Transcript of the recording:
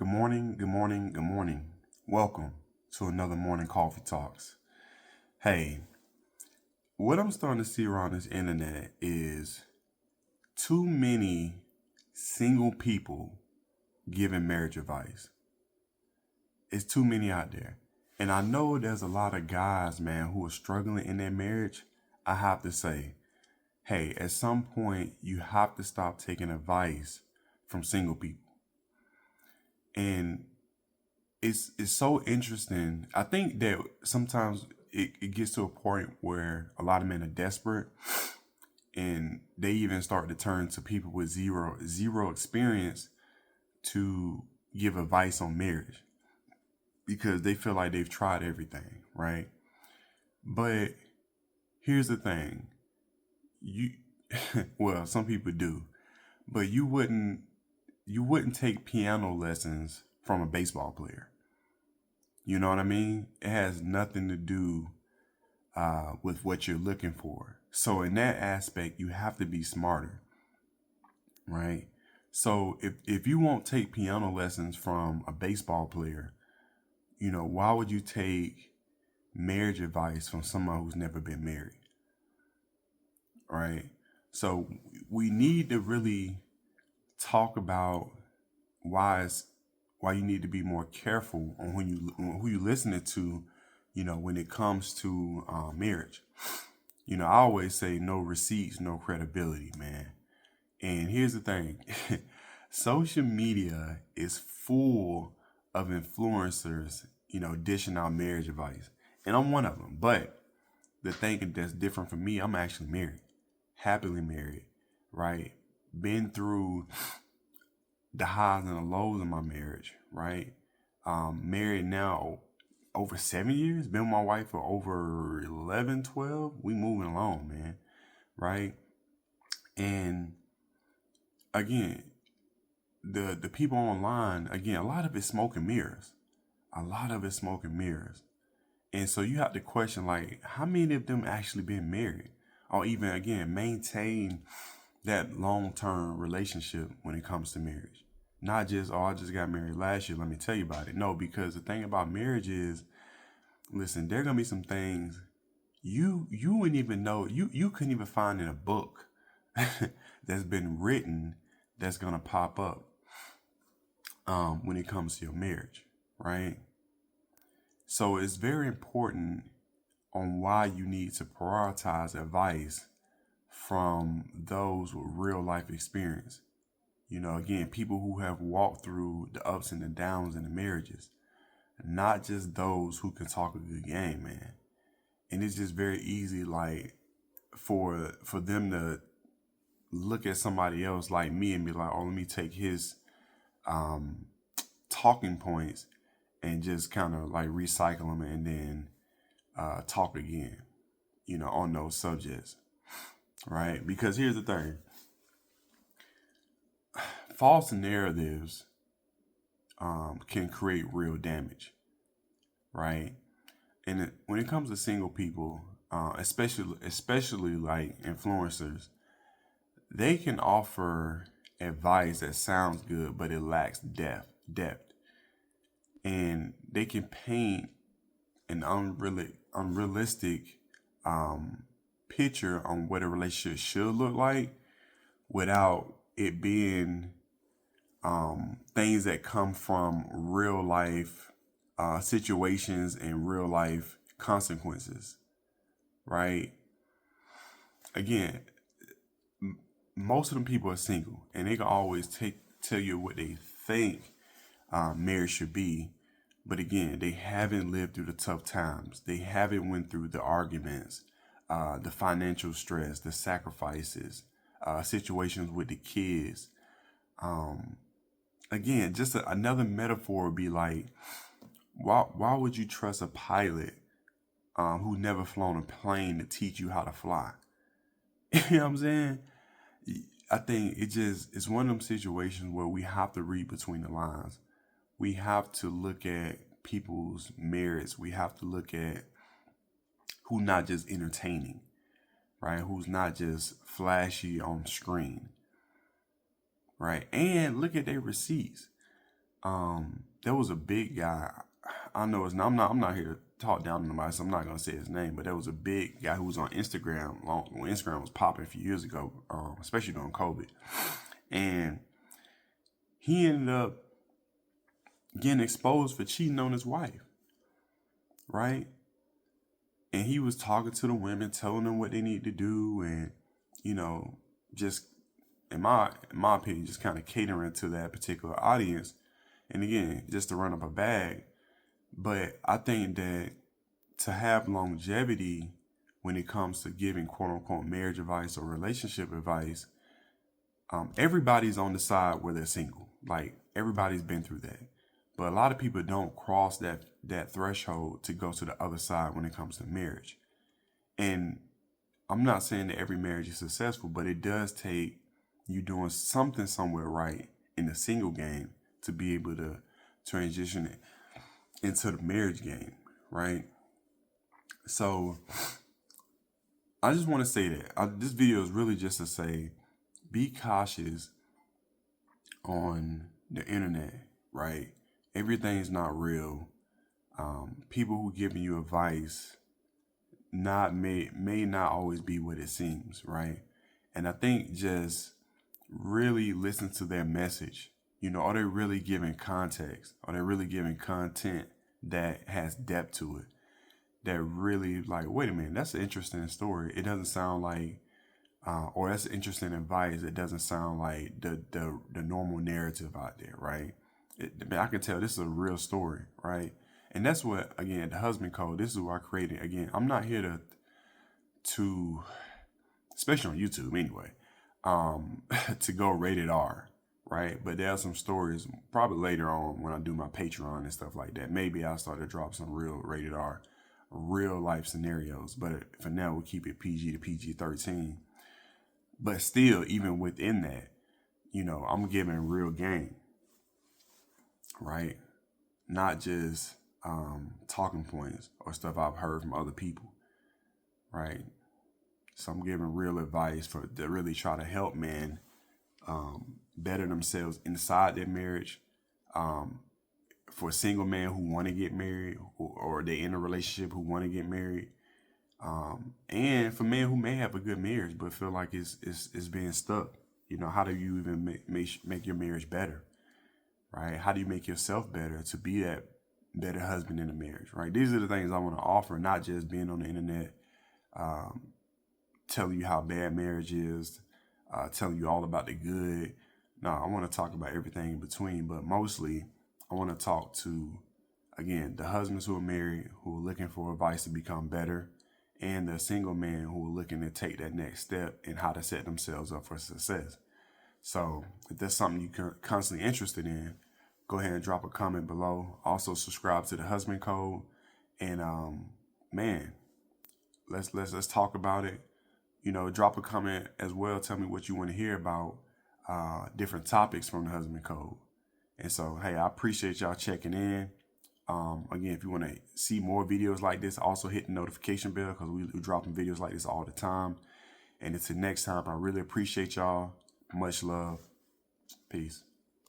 Good morning, good morning, good morning. Welcome to another Morning Coffee Talks. Hey, what I'm starting to see around this internet is too many single people giving marriage advice. It's too many out there. And I know there's a lot of guys, man, who are struggling in their marriage. I have to say, hey, at some point, you have to stop taking advice from single people. And it's so interesting. I think that sometimes it gets to a point where a lot of men are desperate and they even start to turn to people with zero experience to give advice on marriage because they feel like they've tried everything, right? But here's the thing. You well, some people do, but you wouldn't take piano lessons from a baseball player. You know what I mean? It has nothing to do with what you're looking for. So in that aspect, you have to be smarter, right? So if you won't take piano lessons from a baseball player, why would you take marriage advice from someone who's never been married, right? So we need to really talk about why it's why you need to be more careful on who you listening to, when it comes to marriage. I always say no receipts, no credibility, man. And here's the thing. Social media is full of influencers, dishing out marriage advice. And I'm one of them. But the thing that's different from me, I'm actually married, happily married, right? Been through the highs and the lows of my marriage, right? Married now over 7 years, been with my wife for over 11, 12. We moving along, man, right? And again, the people online, again, a lot of it's smoke and mirrors. A lot of it's smoke and mirrors. And so you have to question, like, how many of them actually been married? Or even, again, maintain that long-term relationship when it comes to marriage. Not just, oh, I just got married last year, let me tell you about it. No, because the thing about marriage is, listen, there are gonna be some things you wouldn't even know, you couldn't even find in a book that's been written that's gonna pop up when it comes to your marriage, right? So it's very important on why you need to prioritize advice from those with real life experience. Again, people who have walked through the ups and the downs in the marriages, not just those who can talk a good game, man. And it's just very easy, like, for them to look at somebody else like me and be like, oh, let me take his um, talking points and just kind of like recycle them and then talk again, on those subjects, right? Because here's the thing. False narratives can create real damage, right? And when it comes to single people, especially like influencers, they can offer advice that sounds good, but it lacks depth, and they can paint an unrealistic picture on what a relationship should look like without it being things that come from real life situations and real life consequences, right? Again, most of them people are single and they can always tell you what they think marriage should be. But again, they haven't lived through the tough times. They haven't went through the arguments, the financial stress, the sacrifices, situations with the kids. Again, just another metaphor would be like, why would you trust a pilot who never flown a plane to teach you how to fly? You know what I'm saying? I think it's one of them situations where we have to read between the lines. We have to look at people's merits. We have to look at who not just entertaining, right? Who's not just flashy on screen, right? And look at their receipts. There was a big guy. I know it's not, I'm not here to talk down to nobody, so I'm not gonna say his name. But there was a big guy who was on Instagram when Instagram was popping a few years ago, especially during COVID, and he ended up getting exposed for cheating on his wife, right? And he was talking to the women, telling them what they need to do, and just in my opinion, just kind of catering to that particular audience. And again, just to run up a bag. But I think that to have longevity when it comes to giving quote unquote marriage advice or relationship advice, everybody's on the side where they're single. Like everybody's been through that. But a lot of people don't cross that threshold to go to the other side when it comes to marriage. And I'm not saying that every marriage is successful, but it does take you doing something somewhere right in the single game to be able to transition it into the marriage game, right? So I just want to say that this video is really just to say, be cautious on the internet, right? Everything's not real. People who giving you advice may not always be what it seems, right? And I think just really listen to their message. Are they really giving context? Are they really giving content that has depth to it? That really like, wait a minute, that's an interesting story. It doesn't sound like, or that's interesting advice. It doesn't sound like the normal narrative out there, right? I can tell this is a real story, right? And that's what, again, the husband code. This is what I created. Again, I'm not here to, especially on YouTube anyway, to go rated R, right? But there are some stories probably later on when I do my Patreon and stuff like that. Maybe I'll start to drop some real rated R, real life scenarios. But for now, we'll keep it PG to PG-13. But still, even within that, I'm giving real game, right? Not just talking points or stuff I've heard from other people, right? So I'm giving real advice to really try to help men better themselves inside their marriage. For a single man who want to get married, or they in a relationship who want to get married, and for men who may have a good marriage but feel like it's being stuck. How do you even make your marriage better, right? How do you make yourself better to be that better husband in a marriage, right? These are the things I want to offer, not just being on the internet, telling you how bad marriage is, telling you all about the good. No, I want to talk about everything in between, but mostly I want to talk to, again, the husbands who are married, who are looking for advice to become better, and the single men who are looking to take that next step in how to set themselves up for success. So if that's something you're constantly interested in, go ahead and drop a comment below. Also subscribe to the Husband Code, and man, let's talk about it. Drop a comment as well. Tell me what you want to hear about different topics from the Husband Code. And so, hey, I appreciate y'all checking in. Again, if you want to see more videos like this, also hit the notification bell, because we're dropping videos like this all the time. And until next time, I really appreciate y'all. Much love. Peace.